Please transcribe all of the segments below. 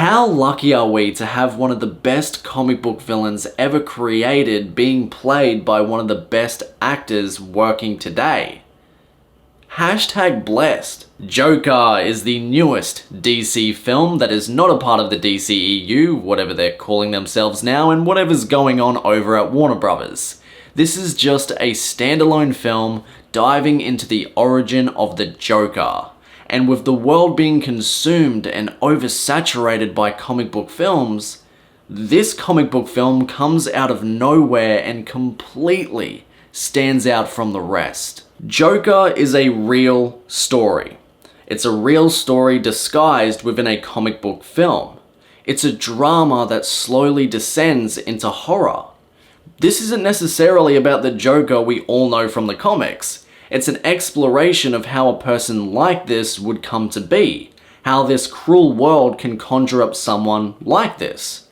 How lucky are we to have one of the best comic book villains ever created being played by one of the best actors working today? Hashtag blessed. Joker is the newest DC film that is not a part of the DCEU, whatever they're calling themselves now, and whatever's going on over at Warner Brothers. This is just a standalone film diving into the origin of the Joker. And with the world being consumed and oversaturated by comic book films, this comic book film comes out of nowhere and completely stands out from the rest. Joker is a real story. It's a real story disguised within a comic book film. It's a drama that slowly descends into horror. This isn't necessarily about the Joker we all know from the comics. It's an exploration of how a person like this would come to be, how this cruel world can conjure up someone like this.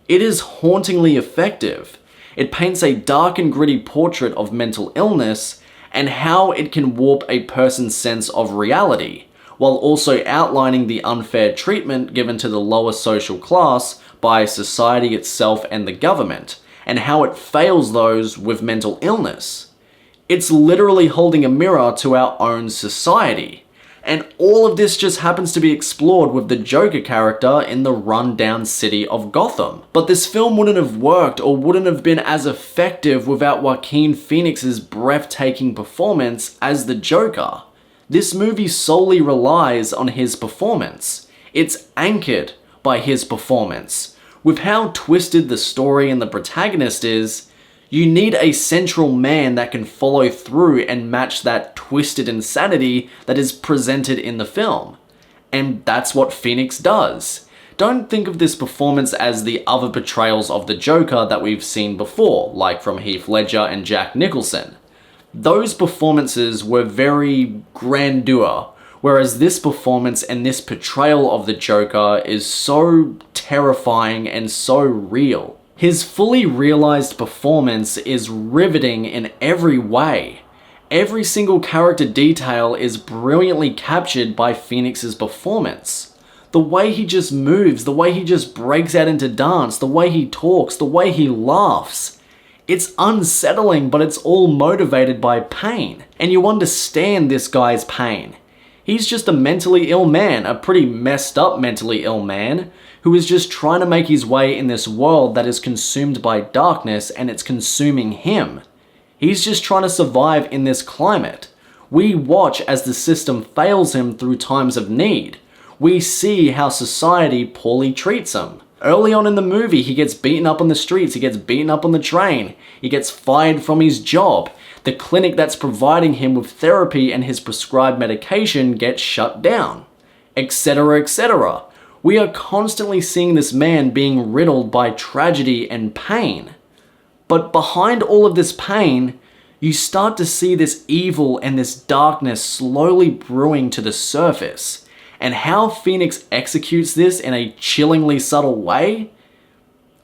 It is hauntingly effective. It paints a dark and gritty portrait of mental illness and how it can warp a person's sense of reality, while also outlining the unfair treatment given to the lower social class by society itself and the government, and how it fails those with mental illness. It's literally holding a mirror to our own society. And all of this just happens to be explored with the Joker character in the run-down city of Gotham. But this film wouldn't have worked or wouldn't have been as effective without Joaquin Phoenix's breathtaking performance as the Joker. This movie solely relies on his performance. It's anchored by his performance. With how twisted the story and the protagonist is, you need a central man that can follow through and match that twisted insanity that is presented in the film. And that's what Phoenix does. Don't think of this performance as the other portrayals of the Joker that we've seen before, like from Heath Ledger and Jack Nicholson. Those performances were very grandeur, whereas this performance and this portrayal of the Joker is so terrifying and so real. His fully realized performance is riveting in every way. Every single character detail is brilliantly captured by Phoenix's performance. The way he just moves, the way he just breaks out into dance, the way he talks, the way he laughs. It's unsettling, but it's all motivated by pain. And you understand this guy's pain. He's just a mentally ill man, a pretty messed up mentally ill man, who is just trying to make his way in this world that is consumed by darkness and it's consuming him. He's just trying to survive in this climate. We watch as the system fails him through times of need. We see how society poorly treats him. Early on in the movie, he gets beaten up on the streets, he gets beaten up on the train, he gets fired from his job. The clinic that's providing him with therapy and his prescribed medication gets shut down, etc., etc. We are constantly seeing this man being riddled by tragedy and pain. But behind all of this pain, you start to see this evil and this darkness slowly brewing to the surface. And how Phoenix executes this in a chillingly subtle way,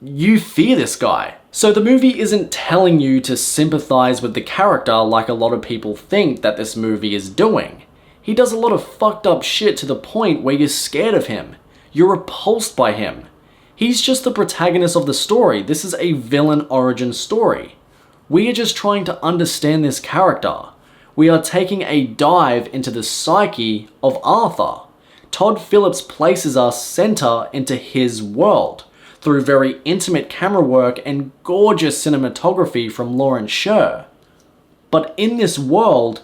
you fear this guy. So the movie isn't telling you to sympathize with the character like a lot of people think that this movie is doing. He does a lot of fucked up shit to the point where you're scared of him. You're repulsed by him. He's just the protagonist of the story. This is a villain origin story. We are just trying to understand this character. We are taking a dive into the psyche of Arthur. Todd Phillips places us center into his world through very intimate camera work and gorgeous cinematography from Lawrence Sher. But in this world,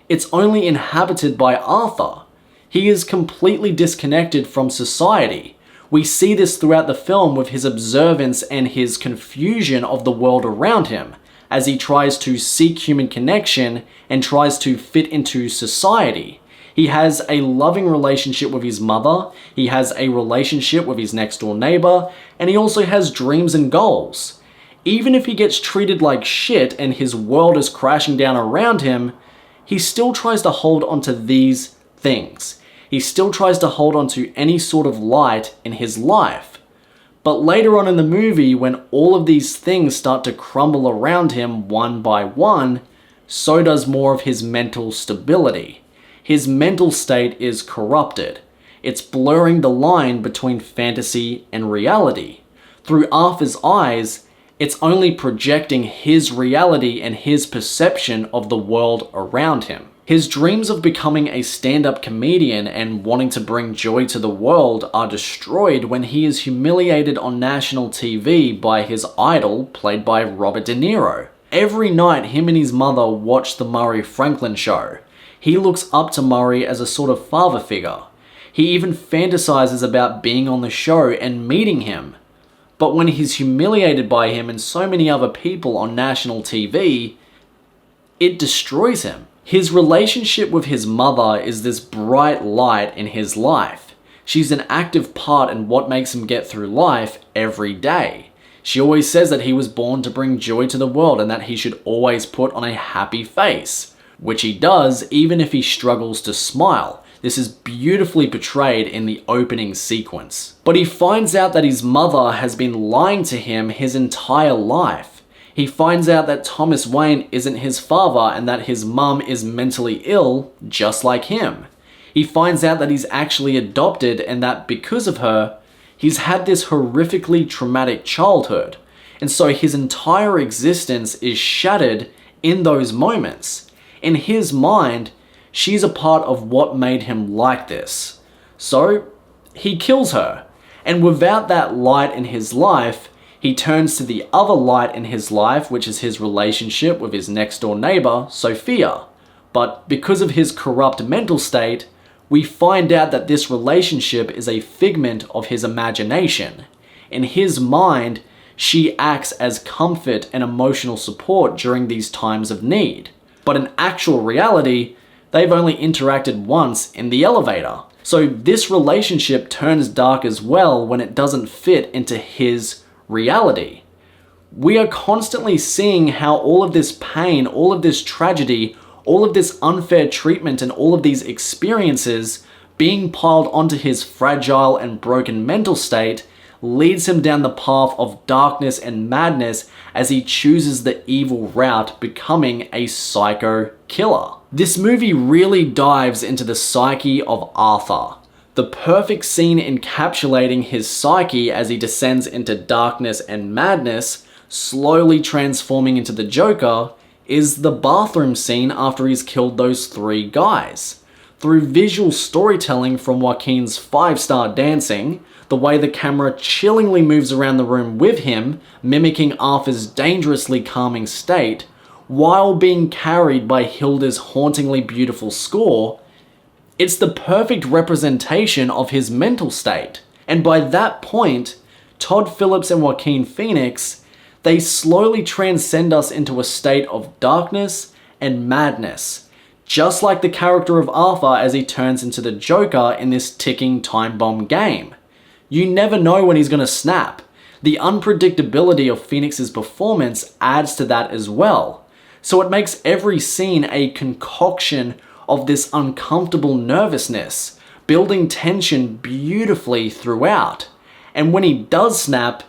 it's only inhabited by Arthur. He is completely disconnected from society. We see this throughout the film with his observance and his confusion of the world around him, as he tries to seek human connection and tries to fit into society. He has a loving relationship with his mother, he has a relationship with his next door neighbor, and he also has dreams and goals. Even if he gets treated like shit and his world is crashing down around him, he still tries to hold onto these things. He still tries to hold on to any sort of light in his life. But later on in the movie, when all of these things start to crumble around him one by one, so does more of his mental stability. His mental state is corrupted. It's blurring the line between fantasy and reality. Through Arthur's eyes, it's only projecting his reality and his perception of the world around him. His dreams of becoming a stand-up comedian and wanting to bring joy to the world are destroyed when he is humiliated on national TV by his idol, played by Robert De Niro. Every night, him and his mother watch the Murray Franklin show. He looks up to Murray as a sort of father figure. He even fantasizes about being on the show and meeting him. But when he's humiliated by him and so many other people on national TV, it destroys him. His relationship with his mother is this bright light in his life. She's an active part in what makes him get through life every day. She always says that he was born to bring joy to the world and that he should always put on a happy face, which he does even if he struggles to smile. This is beautifully portrayed in the opening sequence. But he finds out that his mother has been lying to him his entire life. He finds out that Thomas Wayne isn't his father and that his mum is mentally ill, just like him. He finds out that he's actually adopted and that because of her, he's had this horrifically traumatic childhood. And so his entire existence is shattered in those moments. In his mind, she's a part of what made him like this. So, he kills her. And without that light in his life, he turns to the other light in his life, which is his relationship with his next door neighbor, Sophia. But because of his corrupt mental state, we find out that this relationship is a figment of his imagination. In his mind, she acts as comfort and emotional support during these times of need. But in actual reality, they've only interacted once in the elevator. So this relationship turns dark as well when it doesn't fit into his reality. We are constantly seeing how all of this pain, all of this tragedy, all of this unfair treatment and all of these experiences being piled onto his fragile and broken mental state leads him down the path of darkness and madness as he chooses the evil route, becoming a psycho killer. This movie really dives into the psyche of Arthur. The perfect scene encapsulating his psyche as he descends into darkness and madness, slowly transforming into the Joker, is the bathroom scene after he's killed those 3 guys. Through visual storytelling from Joaquin's 5-star dancing, the way the camera chillingly moves around the room with him, mimicking Arthur's dangerously calming state, while being carried by Hilda's hauntingly beautiful score, it's the perfect representation of his mental state. And by that point, Todd Phillips and Joaquin Phoenix, they slowly transcend us into a state of darkness and madness, just like the character of Arthur as he turns into the Joker in this ticking time bomb game. You never know when he's gonna snap. The unpredictability of Phoenix's performance adds to that as well. So it makes every scene a concoction of this uncomfortable nervousness, building tension beautifully throughout. And when he does snap,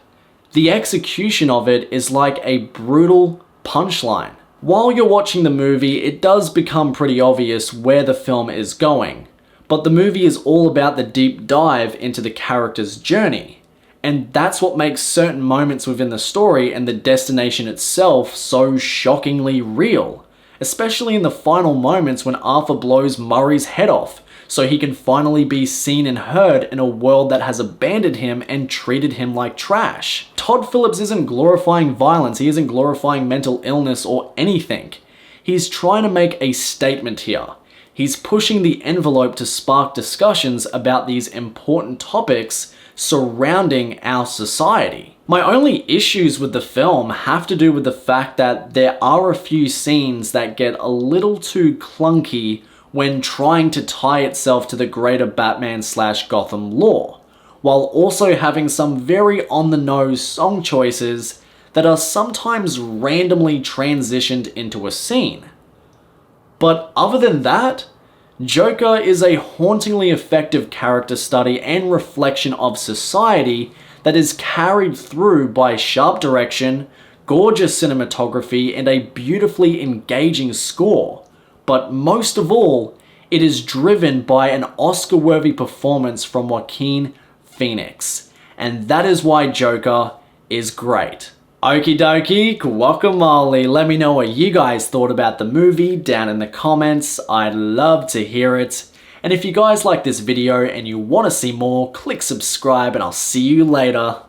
the execution of it is like a brutal punchline. While you're watching the movie, it does become pretty obvious where the film is going, but the movie is all about the deep dive into the character's journey. And that's what makes certain moments within the story and the destination itself so shockingly real. Especially in the final moments when Arthur blows Murray's head off, so he can finally be seen and heard in a world that has abandoned him and treated him like trash. Todd Phillips isn't glorifying violence, he isn't glorifying mental illness or anything. He's trying to make a statement here. He's pushing the envelope to spark discussions about these important topics surrounding our society. My only issues with the film have to do with the fact that there are a few scenes that get a little too clunky when trying to tie itself to the greater Batman/Gotham lore, while also having some very on-the-nose song choices that are sometimes randomly transitioned into a scene. But other than that, Joker is a hauntingly effective character study and reflection of society that is carried through by sharp direction, gorgeous cinematography, and a beautifully engaging score. But most of all, It is driven by an Oscar-worthy performance from Joaquin Phoenix. And that is why Joker is great. Okie dokie, guacamole. Let me know what you guys thought about the movie down in the comments. I'd love to hear it. And if you guys like this video and you want to see more, click subscribe and I'll see you later.